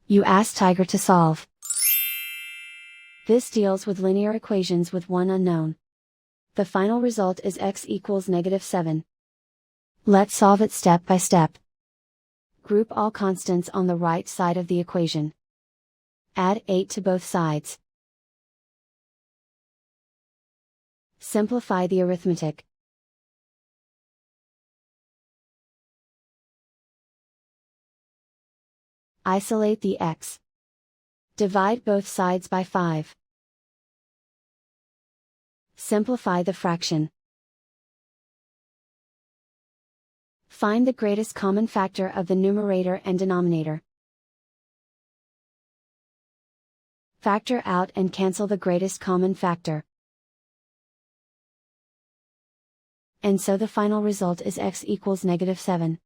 You ask Tiger to solve. This deals with linear equations with one unknown. The final result is x equals -7. Let's solve it step by step. Group all constants on the right side of the equation. Add 8 to both sides. Simplify the arithmetic. Isolate the x. Divide both sides by 5. Simplify the fraction. Find the greatest common factor of the numerator and denominator. Factor out and cancel the greatest common factor. And so the final result is x equals -7.